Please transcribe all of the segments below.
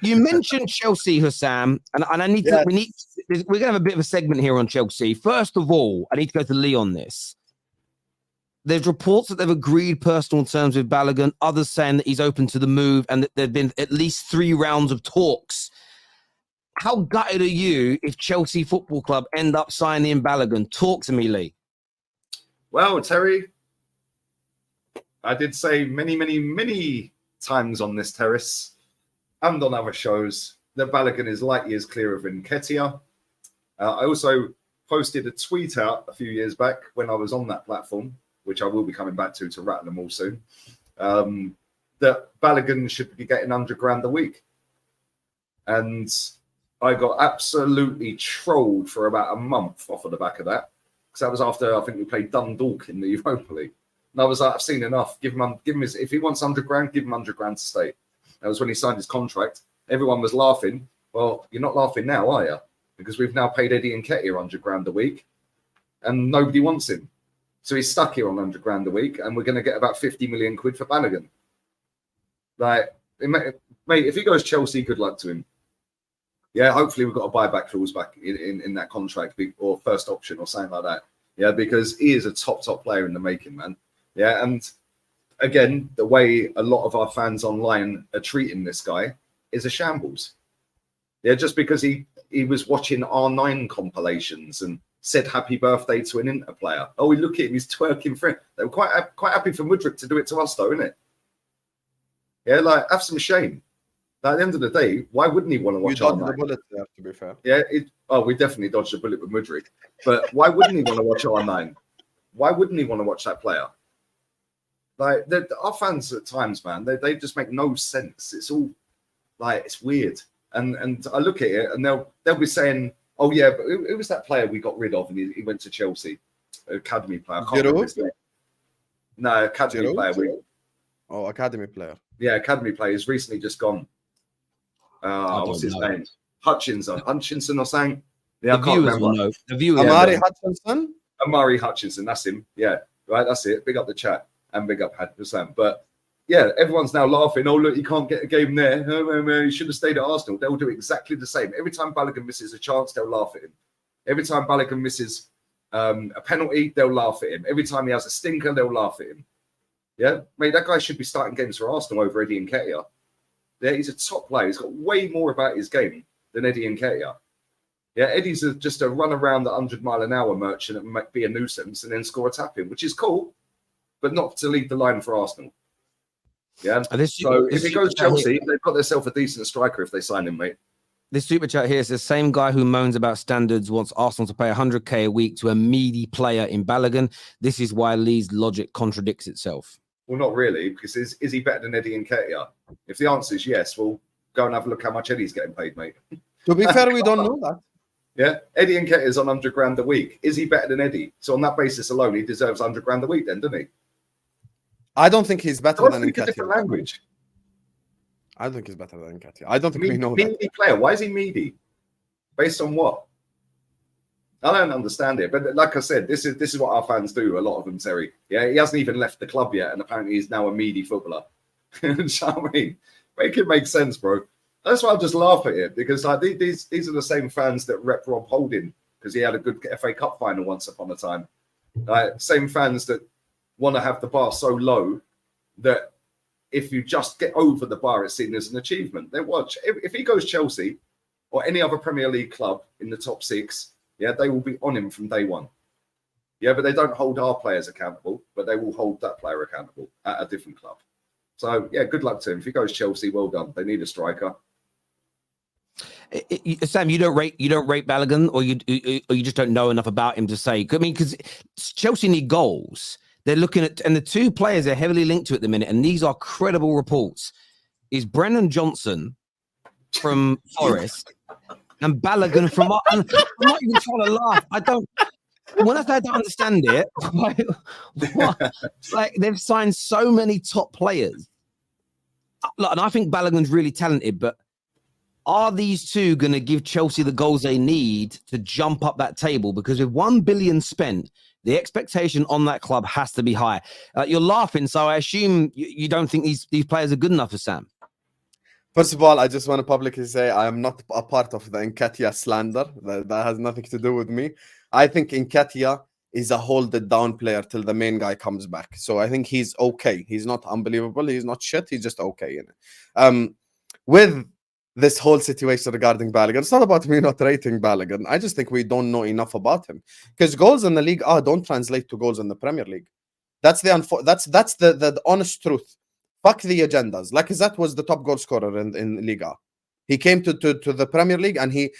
You mentioned Chelsea, Husam, and I need to. We're going to have a bit of a segment here on Chelsea. First of all, I need to go to Lee on this. There's reports that they've agreed personal terms with Balogun. Others saying that he's open to the move, and that there've been at least 3 rounds of talks. How gutted are you if Chelsea Football Club end up signing Balogun? Talk to me, Lee. Well, Terry, I did say many times on this terrace and on other shows that Balogun is light years clear of Nketiah. I also posted a tweet out a few years back when I was on that platform, which I will be coming back to rattle them all soon, that Balogun should be getting 100 grand a week. And I got absolutely trolled for about a month off of the back of that. Because that was after, I think we played Dundalk in the Europa League. And I was like, I've seen enough. Give him his, if he wants 100 grand, give him 100 grand to stay. That was when he signed his contract. Everyone was laughing. Well, you're not laughing now, are you? Because we've now paid Eddie Nketiah 100 grand a week and nobody wants him. So he's stuck here on 100 grand a week and we're going to get about 50 million quid for Balogun. Like, mate, if he goes Chelsea, good luck to him. Yeah, hopefully we've got a buyback clause back in that contract or first option or something like that. Yeah, because he is a top player in the making, man. Yeah, and again, the way a lot of our fans online are treating this guy is a shambles. Yeah, just because he was watching R9 compilations and said happy birthday to an Inter player. Oh, look at him, he's twerking for it. They were quite happy for Mudryk to do it to us, though, isn't it? Yeah, like, have some shame. Like, at the end of the day, why wouldn't he want to watch R9? We dodged the bullet there, to be fair. Yeah, we definitely dodged a bullet with Mudryk. But why wouldn't he want to watch R9? Why wouldn't he want to watch that player? Like, our fans at times, man, they just make no sense. It's all, like, it's weird. And I look at it, and they'll be saying, oh, yeah, but who was that player we got rid of and he went to Chelsea? Academy player. I can't remember his name. No, academy player. Oh, academy player. Yeah, academy player. He's recently just gone. What's his name? Hutchinson or something. Yeah, I can't remember. Amari Hutchinson? Amari Hutchinson, that's him. Yeah, right, that's it. Big up the chat and big up Husam. But yeah, everyone's now laughing. Oh, look, you can't get a game there. You should have stayed at Arsenal. They'll do exactly the same. Every time Balogun misses a chance, they'll laugh at him. Every time Balogun misses a penalty, they'll laugh at him. Every time he has a stinker, they'll laugh at him. Yeah, mate, that guy should be starting games for Arsenal over Eddie Nketiah. Yeah, he's a top player. He's got way more about his game than Eddie Nketiah. Yeah, Eddie's just a run around the 100-mile-an-hour merchant and be a nuisance and then score a tap in, which is cool, but not to lead the line for Arsenal. Yeah, so if he goes Chelsea, they've got themselves a decent striker if they sign him, mate. This super chat here is the same guy who moans about standards wants Arsenal to pay 100k a week to a meaty player in Balogun. This is why Lee's logic contradicts itself. Well, not really, because is he better than Eddie Nketiah? If the answer is yes, well, go and have a look how much Eddie's getting paid, mate. To be fair, we don't know that. Yeah, Eddie Nketiah is on 100 grand a week. Is he better than Eddie? So on that basis alone, he deserves 100 grand a week then, doesn't he? I don't think he's better than Nketiah. Different language. I don't think he's better than Nketiah. I don't think we know meaty that. Player. Why is he meaty? Based on what? I don't understand it. But like I said, this is what our fans do, a lot of them, Terry. Yeah, he hasn't even left the club yet, and apparently he's now a meaty footballer. You know what I mean? Make it make sense, bro. That's why I just laugh at it, because like these are the same fans that rep Rob Holding because he had a good FA Cup final once upon a time. Same fans that want to have the bar so low that if you just get over the bar, it's seen as an achievement. They watch. If he goes Chelsea or any other Premier League club in the top 6, yeah, they will be on him from day one. Yeah, but they don't hold our players accountable, but they will hold that player accountable at a different club. So yeah, good luck to him. If he goes Chelsea, well done. They need a striker. Sam, you don't rate Balogun, or you just don't know enough about him to say. I mean, because Chelsea need goals. They're looking at, and the 2 players they're heavily linked to at the minute, and these are credible reports, is Brennan Johnson from Forest and Balogun from. I'm not even trying to laugh. When I say I don't understand it, like they've signed so many top players, and I think Balogun's really talented, but are these 2 going to give Chelsea the goals they need to jump up that table? Because with 1 billion spent, the expectation on that club has to be high. You're laughing, so I assume you don't think these players are good enough for Sam. First of all, I just want to publicly say I am not a part of the Nketiah slander. That has nothing to do with me. I think Nketiah is a hold it down player till the main guy comes back. So I think he's okay. He's not unbelievable. He's not shit. He's just okay in it. With this whole situation regarding Balogun, it's not about me not rating Balogun. I just think we don't know enough about him, because goals in the league don't translate to goals in the Premier League. That's the honest truth. Fuck the agendas. Lacazette was the top goal scorer in Liga. He came to the Premier League and he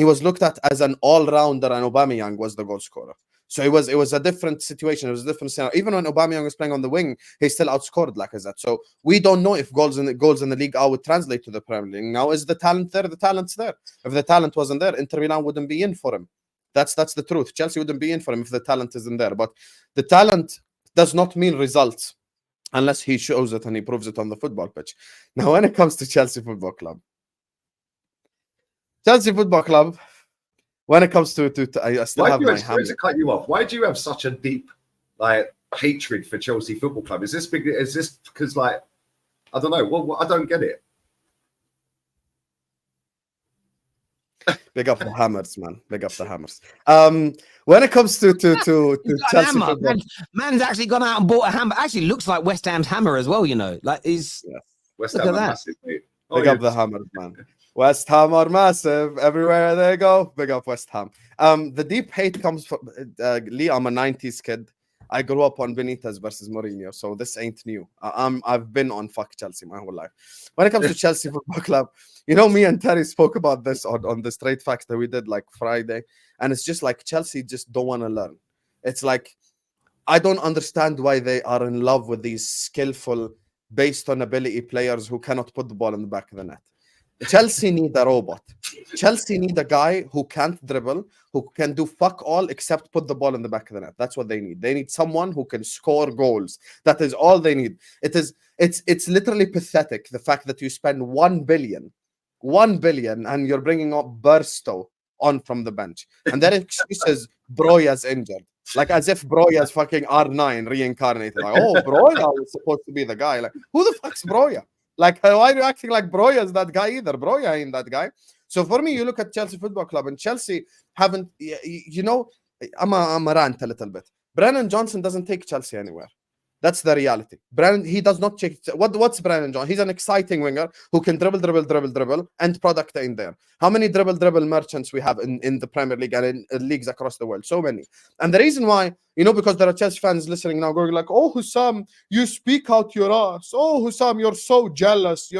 was looked at as an all-rounder, and Aubameyang was the goal scorer. So it was a different situation. It was a different scenario. Even when Aubameyang was playing on the wing, he still outscored Lacazette. So we don't know if goals in the league would translate to the Premier League. Now, is the talent there? The talent's there. If the talent wasn't there, Inter Milan wouldn't be in for him. That's the truth. Chelsea wouldn't be in for him if the talent isn't there. But the talent does not mean results unless he shows it and he proves it on the football pitch. Now, when it comes to Chelsea Football Club, when it comes to I still have my hand. To cut you off, why do you have such a deep hatred for Chelsea Football Club? Is this because I don't know? Well, I don't get it. Big up the Hammers, man. Big up the Hammers. When it comes to Chelsea Football, man's actually gone out and bought a hammer. Actually, looks like West Ham's hammer as well. You know, like he's West Ham massive, mate. Big up the Hammers, man. West Ham are massive everywhere they go. Big up West Ham. The deep hate comes from Lee. I'm a 90s kid. I grew up on Benitez versus Mourinho, so this ain't new. I've been on fuck Chelsea my whole life. When it comes to Chelsea Football Club, you know, me and Terry spoke about this on the Straight Facts that we did like Friday, and it's just like Chelsea just don't want to learn. It's like I don't understand why they are in love with these skillful, based on ability players who cannot put the ball in the back of the net. Chelsea need a robot. Chelsea need a guy who can't dribble, who can do fuck all except put the ball in the back of the net. That's what they need. They need someone who can score goals. That is all they need. It's literally pathetic, the fact that you spend 1 billion, and you're bringing up Burstow on from the bench. And their excuse is Broya's injured. Like as if Broya's fucking R9 reincarnated. Like, oh, Broya was supposed to be the guy. Like, who the fuck's Broya? Like, why are you acting like Broya is that guy either? Broya ain't that guy. So for me, you look at Chelsea Football Club, and Chelsea haven't, you know, I'm a rant a little bit. Brennan Johnson doesn't take Chelsea anywhere. That's the reality. He does not check. What's Brennan Johnson? He's an exciting winger who can dribble, and product in there. How many dribble merchants we have in the Premier League and in leagues across the world? So many. And the reason why, you know, because there are Chelsea fans listening now going like, oh, Husam, you speak out your ass. Oh, Husam, you're so jealous.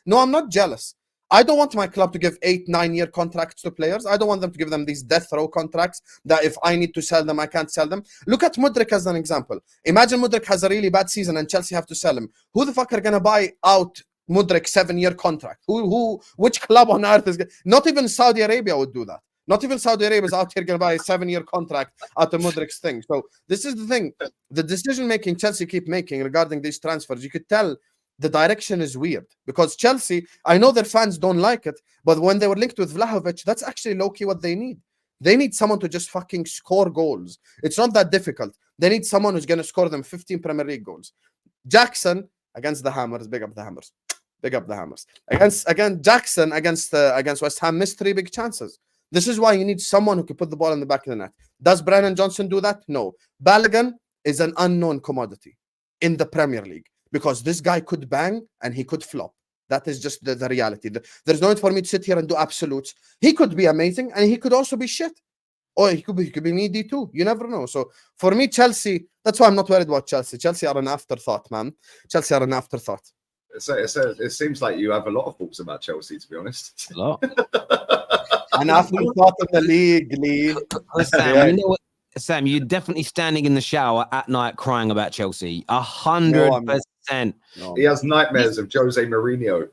No, I'm not jealous. I don't want my club to give 8-9 year contracts to players. I don't want them to give them these death row contracts that if I need to sell them, I can't sell them. Look at Mudryk as an example. Imagine Mudryk has a really bad season and Chelsea have to sell him. Who the fuck are going to buy out Mudryk 7-year contract? Which club on earth is not even Saudi Arabia would do that. Not even Saudi Arabia is out here going to buy a 7-year contract out of Mudryk's thing. So this is the thing. The decision-making Chelsea keep making regarding these transfers, you could tell the direction is weird. Because Chelsea, I know their fans don't like it, but when they were linked with Vlahovic, that's actually low-key what they need. They need someone to just fucking score goals. It's not that difficult. They need someone who's going to score them 15 Premier League goals. Jackson against the Hammers, big up the Hammers. Big up the Hammers. Jackson against West Ham missed 3 big chances. This is why you need someone who can put the ball in the back of the net. Does Brennan Johnson do that? No. Balogun is an unknown commodity in the Premier League because this guy could bang and he could flop. That is just the reality. There's no need for me to sit here and do absolutes. He could be amazing and he could also be shit. Or he could be needy too. You never know. So for me, Chelsea, that's why I'm not worried about Chelsea. Chelsea are an afterthought, man. Chelsea are an afterthought. It seems like you have a lot of thoughts about Chelsea, to be honest. A lot. An afterthought in the league, Lee. Sam, you know what? Sam, you're definitely standing in the shower at night crying about Chelsea. 100%. No. He has nightmares of Jose Mourinho.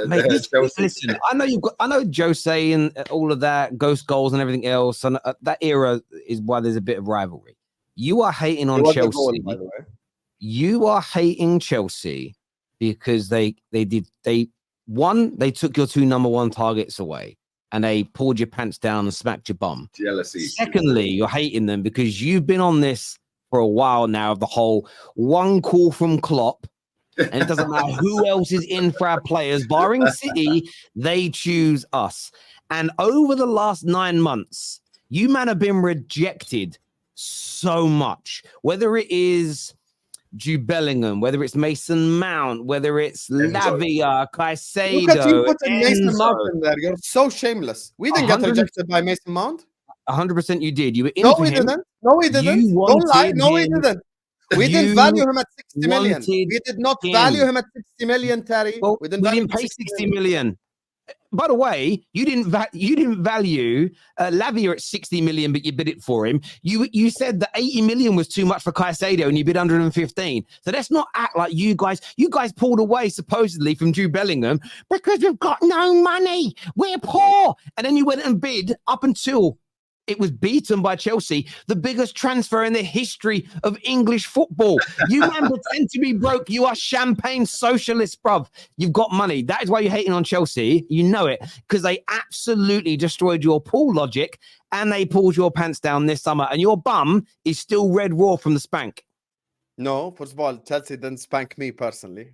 Mate, listen, I know Jose and all of that, ghost goals and everything else, and that era is why there's a bit of rivalry. You are hating on Chelsea. Goal, by the way. You are hating Chelsea because they took your 2 number 1 targets away and they pulled your pants down and smacked your bum. Jealousy. Secondly, you're hating them because you've been on this for a while now of the whole one call from Klopp And it doesn't matter who else is in for our players, barring City, they choose us. And over the last 9 months, you man have been rejected so much, whether it is Jude Bellingham, whether it's Mason Mount, whether it's Lavia, Caicedo, Look at you putting Mason Enzo. Mount in there. You're so shameless. We didn't get rejected by Mason Mount. 100% you did. You were in No, for we him. didn't. No, we didn't. Don't lie. No, we didn't. We didn't value him at 60 million. We did not value him at 60 million, Terry. Well, we didn't pay 60 million. By the way, you didn't value Lavia at 60 million, but you bid it for him. You said that 80 million was too much for Caicedo, and you bid 115. So let's not act like you guys pulled away supposedly from Jude Bellingham because we've got no money. We're poor, and then you went and bid up until it was beaten by Chelsea, the biggest transfer in the history of English football. You man pretend to be broke. You are champagne socialists, bruv. You've got money. That is why you're hating on Chelsea. You know it, because they absolutely destroyed your pool logic and they pulled your pants down this summer. And your bum is still red raw from the spank. No, first of all, Chelsea didn't spank me personally.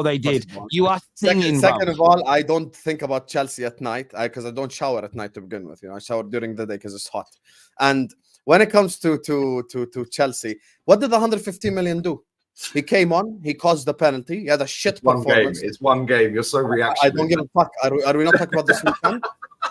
They did. You are singing. Second of all, I don't think about Chelsea at night because I don't shower at night to begin with. I shower during the day because it's hot. And when it comes to Chelsea, what did the 150 million do? He came on, he caused the penalty, he had a shit performance. It's one game. You're so reactionary. I don't give a fuck. Are we not talking about this weekend?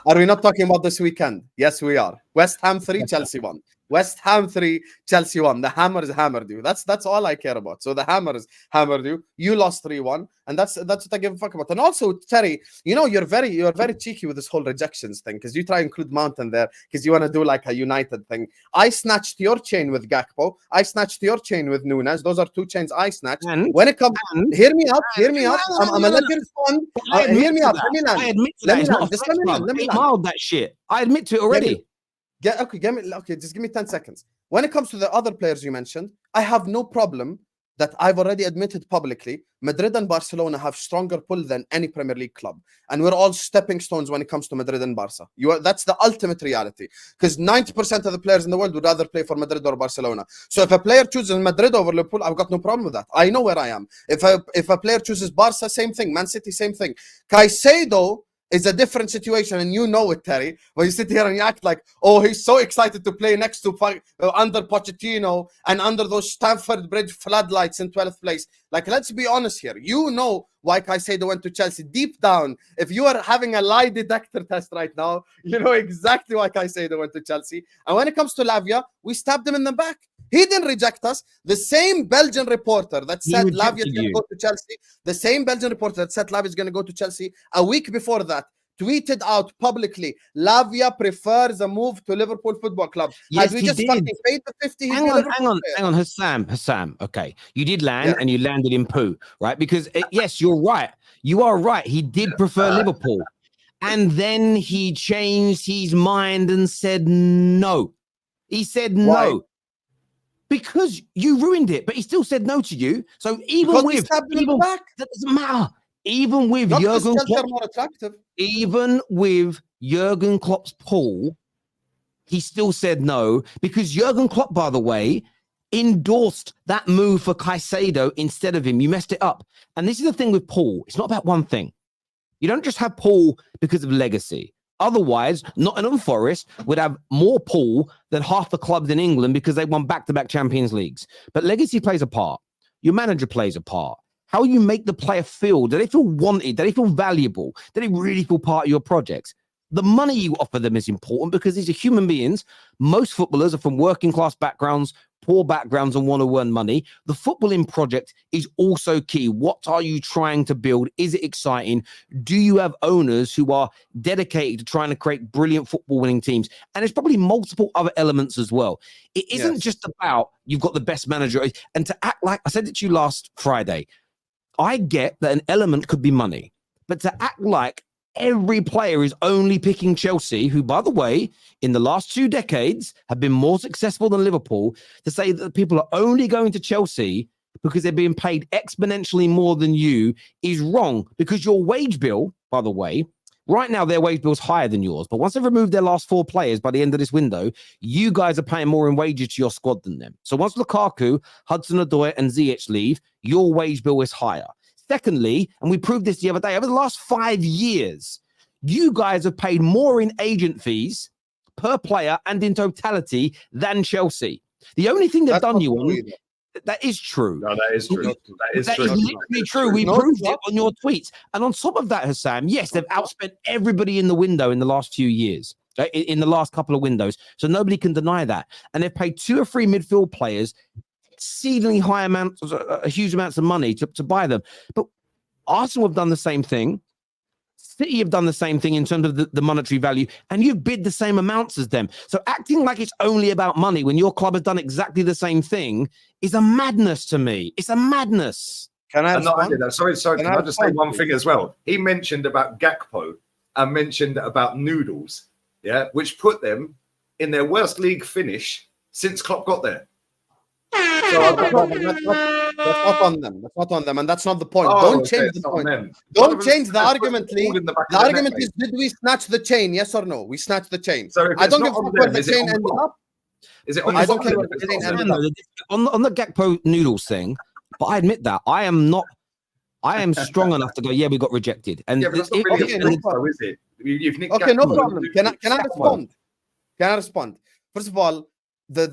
Are we not talking about this weekend? Yes, we are. West Ham 3, Chelsea 1. West Ham 3, Chelsea 1. The hammer is hammered you. That's all I care about. So the hammer is hammered you. You lost 3-1, and that's what I give a fuck about. And also, Terry, you're very cheeky with this whole rejections thing because you try to include Mount in there because you want to do like a United thing. I snatched your chain with Gakpo. I snatched your chain with Nunes. Those are 2 chains I snatched. When it comes, hear me out. I'm gonna let you respond. Hear me out. I admit to that. It's not let me mild that shit. I admit to it already. Just give me 10 seconds. When it comes to the other players you mentioned, I have no problem that I've already admitted publicly. Madrid and Barcelona have stronger pull than any Premier League club. And we're all stepping stones when it comes to Madrid and Barca. That's the ultimate reality. Because 90% of the players in the world would rather play for Madrid or Barcelona. So if a player chooses Madrid over Liverpool, I've got no problem with that. I know where I am. If a player chooses Barca, same thing. Man City, same thing. Caicedo is a different situation, and you know it, Terry. When you sit here and you act like, oh, he's so excited to play next to under Pochettino and under those Stamford Bridge floodlights in 12th place. Like, let's be honest here. You know why Caicedo went to Chelsea. Deep down, if you are having a lie detector test right now, you know exactly why Caicedo went to Chelsea. And when it comes to Lavia, we stabbed him in the back. He didn't reject us. The same Belgian reporter that said Lavia is going to go to Chelsea, the same Belgian reporter that said Lavia is going to go to Chelsea, a week before that, tweeted out publicly, Lavia prefers a move to Liverpool Football Club. Yes, Had we just fucking paid the 50, hang on, Husam. Okay, you did land and you landed in poo, right? Because yes, you're right. You are right. He did prefer Liverpool. And then he changed his mind and said no. He said no. Because you ruined it, but he still said no to you. So even that doesn't matter. Even with Jurgen Klopp's pull, he still said no because Jurgen Klopp, by the way, endorsed that move for Caicedo instead of him. You messed it up. And this is the thing with Paul. It's not about one thing. You don't just have Paul because of legacy. Otherwise, Nottingham Forest would have more pull than half the clubs in England because they won back-to-back Champions Leagues. But legacy plays a part. Your manager plays a part. How you make the player feel. Do they feel wanted? Do they feel valuable? Do they really feel part of your projects? The money you offer them is important because these are human beings. Most footballers are from working class backgrounds, poor backgrounds, and want to earn money. The footballing project is also key. What are you trying to build? Is it exciting? Do you have owners who are dedicated to trying to create brilliant football winning teams? And there's probably multiple other elements as well. It isn't just about you've got the best manager. And to act like, I said it to you last Friday, I get that an element could be money, but to act like every player is only picking Chelsea, who, by the way, in the last 2 decades have been more successful than Liverpool, to say that people are only going to Chelsea because they're being paid exponentially more than you is wrong, because your wage bill, by the way, right now their wage bill is higher than yours, but once they've removed their last 4 players by the end of this window, you guys are paying more in wages to your squad than them. So once Lukaku, Hudson-Odoi and Ziyech leave, your wage bill is higher. Secondly, and we proved this the other day, over the last 5 years, you guys have paid more in agent fees per player and in totality than Chelsea. The only thing they've done you on, that is true. No, that is true. That is literally true. We proved it on your tweets. And on top of that, Husam, yes, they've outspent everybody in the window in the last few years, in the last couple of windows. So nobody can deny that. And they've paid 2 or 3 midfield players exceedingly high amounts, huge amounts of money to buy them. But Arsenal have done the same thing. City have done the same thing in terms of the monetary value, and you've bid the same amounts as them. So acting like it's only about money when your club has done exactly the same thing is a madness to me. It's a madness. Can I Sorry. Can I just say one thing as well? He mentioned about Gakpo and mentioned about Noodles, which put them in their worst league finish since Klopp got there. So that's not on them. That's not on them, and that's not the point. Don't change the point. Don't change the argument, Lee. The argument is: did we snatch the chain? Yes or no? We snatched the chain. So I don't give a fuck where the chain ended up. Is it on? I don't care where the chain ended up. On the Gakpo Noodles thing, but I admit that I am strong enough to go. Yeah, we got rejected. And yeah, but that's not really is it? You've nicked okay, no problem. Can I respond? Can I respond? First of all,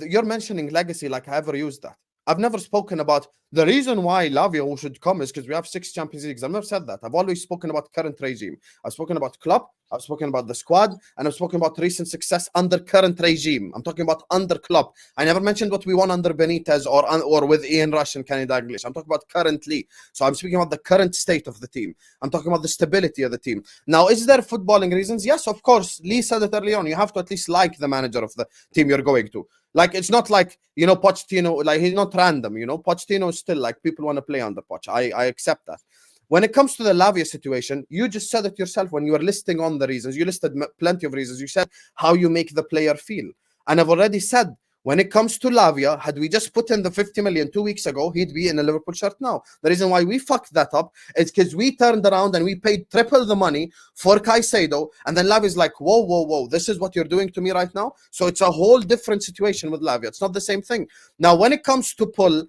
you're mentioning legacy like I ever used that. I've never spoken about the reason why Lavia should come is because we have 6 Champions Leagues. I've never said that. I've always spoken about current regime. I've spoken about Klopp. I've spoken about the squad, and I've spoken about recent success under current regime. I'm talking about under Klopp. I never mentioned what we won under Benitez or with Ian Rush and Kenny Dalglish. I'm talking about currently. So I'm speaking about the current state of the team. I'm talking about the stability of the team. Now, is there footballing reasons? Yes, of course. Lee said it early on. You have to at least like the manager of the team you're going to. Like, it's not like, Pochettino, like, he's not random, Pochettino is still like, people want to play under Poch. I accept that. When it comes to the Lavia situation, you just said it yourself when you were listing on the reasons. You listed plenty of reasons. You said how you make the player feel. And I've already said, when it comes to Lavia, had we just put in the 50 million 2 weeks ago, he'd be in a Liverpool shirt now. The reason why we fucked that up is because we turned around and we paid triple the money for Caicedo, and then Lavia's like, whoa, this is what you're doing to me right now? So it's a whole different situation with Lavia. It's not the same thing. Now, when it comes to pull,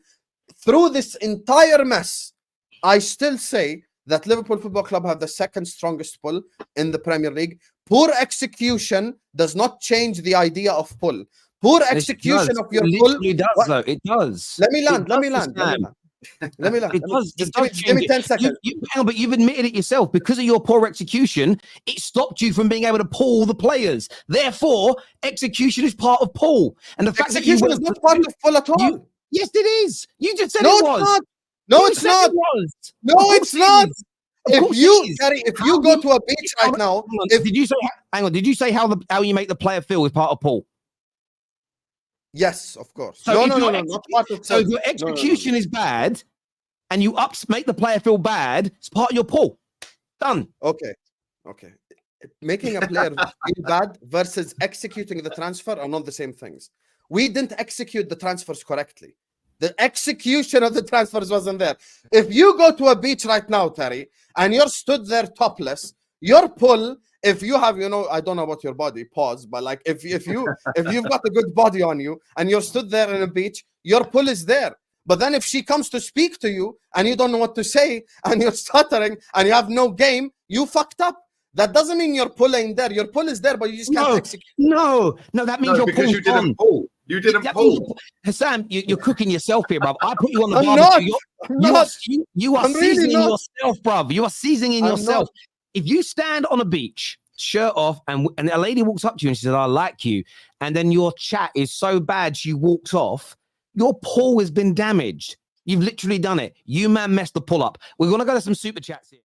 through this entire mess, I still say that Liverpool Football Club have the second strongest pull in the Premier League. Poor execution does not change the idea of pull. Poor execution of your pull. It does, though. It does. Let me land. It does. Give me 10 seconds. But you've admitted it yourself. Because of your poor execution, it stopped you from being able to pull the players. Therefore, execution is part of pull. And the fact that execution is not part of pull at all. Yes, it is. You just said it was. No, it's not. No, it's not. If you go to a beach right now, did you say? Hang on. Did you say how you make the player feel is part of pull? Yes, of course. So if your execution is bad, and you make the player feel bad, it's part of your pull. Done. Okay. Making a player feel bad versus executing the transfer are not the same things. We didn't execute the transfers correctly. The execution of the transfers wasn't there. If you go to a beach right now, Terry, and you're stood there topless, your pull, if you have, I don't know about your body, pause, but like if you've got a good body on you and you're stood there in a beach, your pull is there. But then if she comes to speak to you and you don't know what to say and you're stuttering and you have no game, you fucked up. That doesn't mean your pull ain't there. Your pull is there, but you just can't execute. No, that means your because you didn't pull. You didn't pull. Husam, you're cooking yourself here, bruv. I put you on the barbecue. You are seasoning yourself, bruv. You are seasoning yourself. If you stand on a beach, shirt off, and a lady walks up to you and she says, I like you, and then your chat is so bad she walks off, your pull has been damaged. You've literally done it. You, man, messed the pull up. We're going to go to some super chats here.